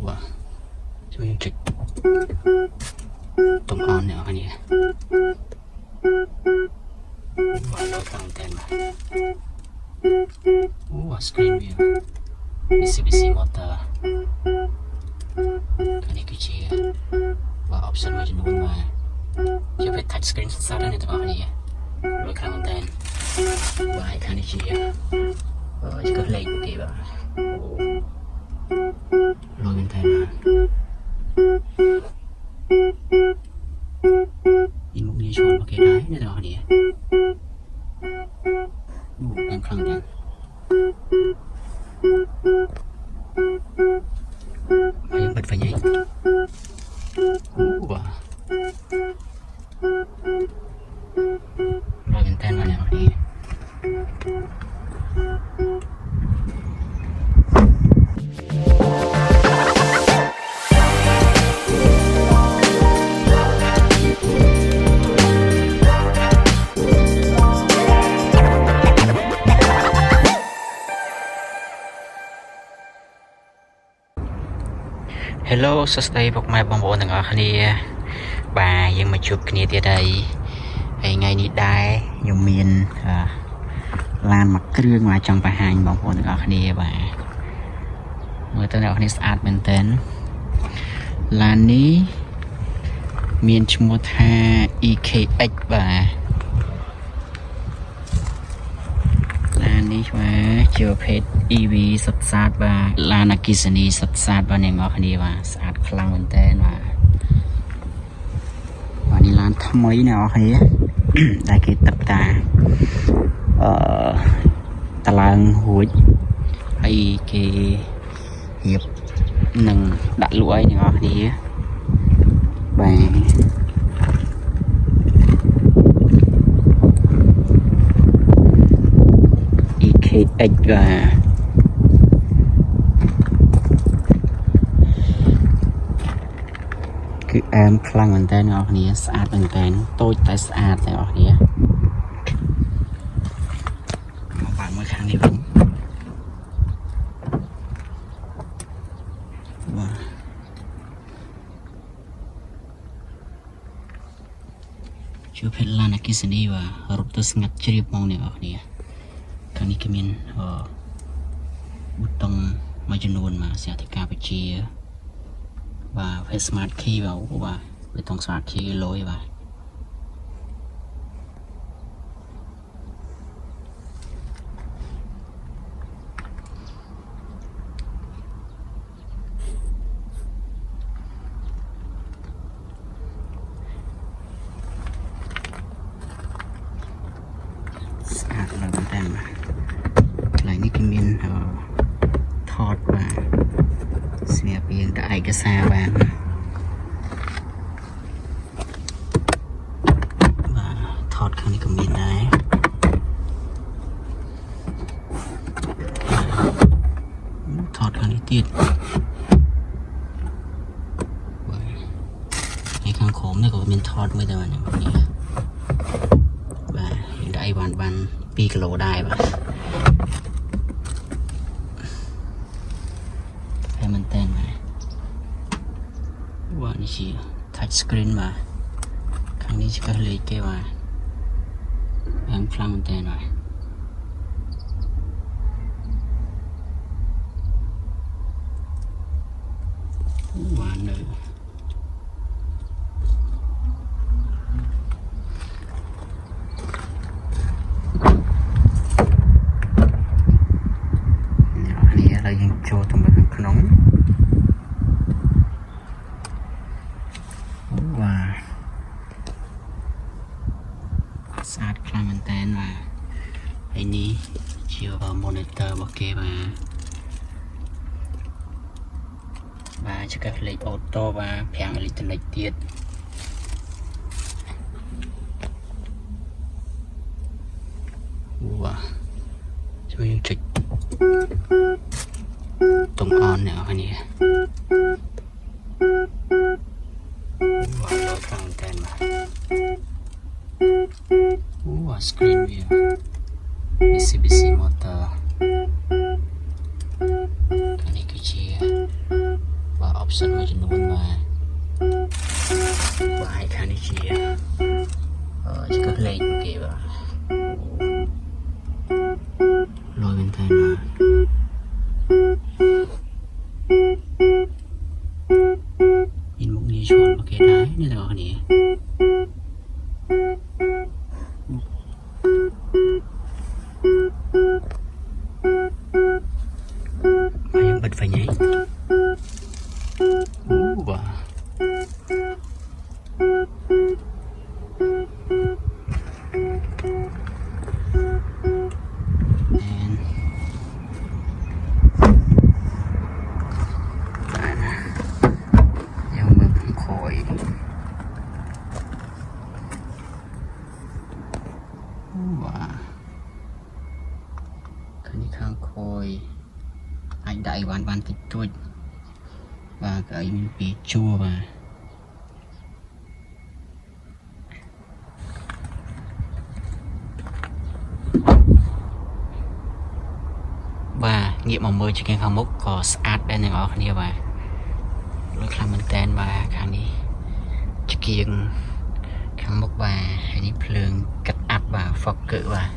wowជួយចុចតុងអនអ្នកនេះបាទដល់ខាងតែនអូអា screen view Mitsubishi motor នេះគឺជាបាទ option មួយចំនួនមកជាវា touch screen សរនេះទាំងអស់នេះដូចខាងតែនបាទខាងនេះជាគឺលេខគេបាទលុយមែនតើនេះមុខនេះឈរមកគេដែរអ្នកទាំងអស់នេះតាមខ្លាំងដែរហើយបិទវិញហីបាទលុយមែនតើអ្នកទាំងអស់នេះ Hello សួស្តីពុកម៉ែបងប្អូនទាំងអស់គ្នាបាទយើងមកជួបគ្នាទៀតហើយថ្ងៃនេះដែរខ្ញុំមានឡានមួយគ្រឿងមកចង់បង្ហាញបងប្អូនទាំងអស់គ្នាបាទមើលទៅអ្នកនរគ្នាស្អាតមែនទែនឡាននេះមានឈ្មោះថា EK X បាទឡាននេះបាទជាប្រភេទ EV សុទ្ធសាធបាទឡានអគ្គិសនីសុទ្ធសាធបាទអ្នកនរគ្នាបាទស្អាតខ្លាំងមែនទែនបាទនេះឡានថ្មីអ្នកនរគ្នាដែលគេទឹកតាតឡើងរួចហើយគេរៀបនឹងដាក់លក់ឲ្យអ្នកនរគ្នាបាទ EK X បាទគឺអែមខ្លាំងមែនតើអ្នកនរគ្នាស្អាតមែនតើតូចតែស្អាតអ្នកនរគ្នាមកបាក់មើលខាងនេះវិញបាទជួបភេទឡានអគ្គិសនីបាទរត់ទៅស្ងាត់ជ្រាបហ្មងអ្នកនរគ្នាខាងនេះគេមានប៊ូតុងមួយចំនួនមកស្អាតតែការបញ្ជាបាទ face smart key បាទវាต้อง smart key លុយបាទស្អាតដល់មែនតើបាទកន្លែងនេះគេមានថតបាទសម្រាប់យើងដាក់ឯកសារបានបាទថតខាងនេះក៏មានដែរថតខាងនេះទៀតហើយខាងក្រោមនេះក៏មានថតមួយដែរនេះបាទយើងដាក់អីបាន2គីឡូដែរបាទមែនតើបាទនេះជា touch screen បាទខាងនេះជាលេខគេបាទអែមខ្លាំងមែនតើបាទបាទនៅយើងចូលទៅមើលខាងក្នុងបាទស្អាតខ្លាំងមែនតើបាទហើយនេះជា monitor របស់គេបាទចង្កេះលេខអូតូបាទប្រាំងអេឡិចត្រូនិកទៀតបាទជួយចុចតុងអនអ្នកនរគ្នាបាទដល់ខាងតែនបាទអូអា screen view Mitsubishi motor ខាងនេះគឺជាបាទ សិនមួយចំនួនបាទខាងនេះជាឆ្កឹះលេខគេបាទលយមែនតើមានមុខងារឈួនមកគេដែរនេះទាំងអស់គ្នាយើងបិទវិញហីបាទខាងខូយអាចដាក់អីបានតិចតួចបាទក៏ឲ្យមានពីជួរបាទងាកមកមើលជាខាងមុខក៏ស្អាតដែរអ្នកនរគ្នាបាទលុយខ្លាំងមែនតើបាទខាងនេះជាគៀងខាងមុខបាទហើយនេះភ្លើងកាត់អាប់បាទ focus បាទ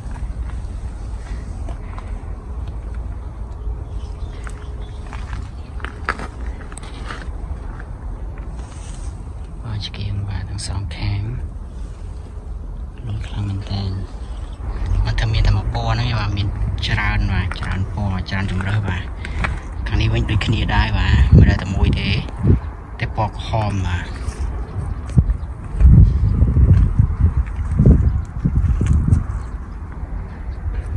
ឆ្កៀងបាទទាំងសងខាងលុយខ្លាំងមែនតើមកថាមានតែមួយពណ៌ហ្នឹងបាទមានច្រើនបាទច្រើនពណ៌ច្រើនជម្រើសបាទខាងនេះវិញដូចគ្នាដែរបាទមិនដែលតែមួយទេតែពណ៌ក្រហមបាទ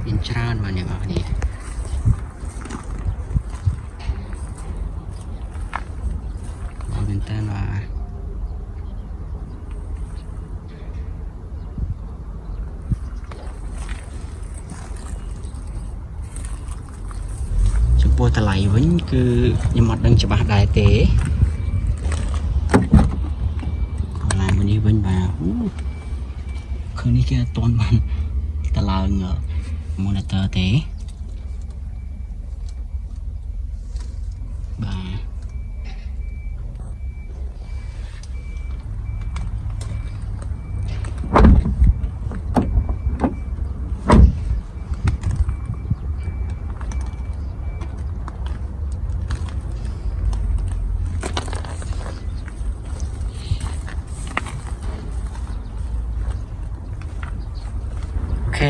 មានច្រើនបាទអ្នកនរគ្នាមែនតើបាទពោះតម្លៃវិញគឺខ្ញុំអត់ដឹងច្បាស់ដែរទេតម្លៃមួយនេះវិញបាទឃើញនេះគេអត់ទាន់បានតម្លើង monitor ទេបាទ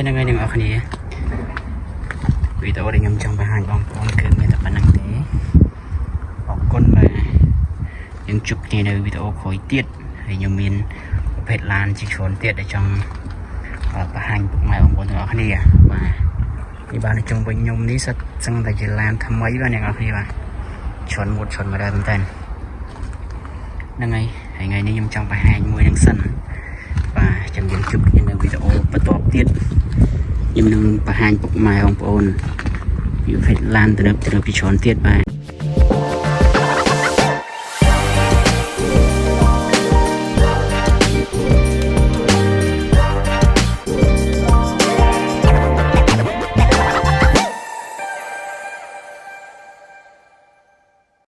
ហ្នឹងហើយអ្នកនរគ្នាវីដេអូដែលខ្ញុំចង់បង្ហាញបងប្អូនគឺមានតែប៉ុណ្្នឹងទេអរគុណបាទយើងជួបគ្នានៅវីដេអូក្រោយទៀតហើយខ្ញុំមានប្រភេទឡានជាច្រើនទៀតដែលចង់បង្ហាញពុកម៉ែបងប្អូនទាំងអស់គ្នាបាទនេះបាទនៅជុំវិញខ្ញុំនេះសិតសឹងតែជាឡានថ្មីបាទអ្នកនរគ្នាបាទឈុនមួយដែរមែនតើហ្នឹងហើយថ្ងៃនេះខ្ញុំចង់បង្ហាញមួយនឹងសិនបាទចាំយើងជួបគ្នានៅវីដេអូបន្តទៀតខ្ញុំនឹងបង្ហាញពុកម៉ែបងប្អូនពីប្រភេទឡានទំនើបជាច្រើនទៀតបាទ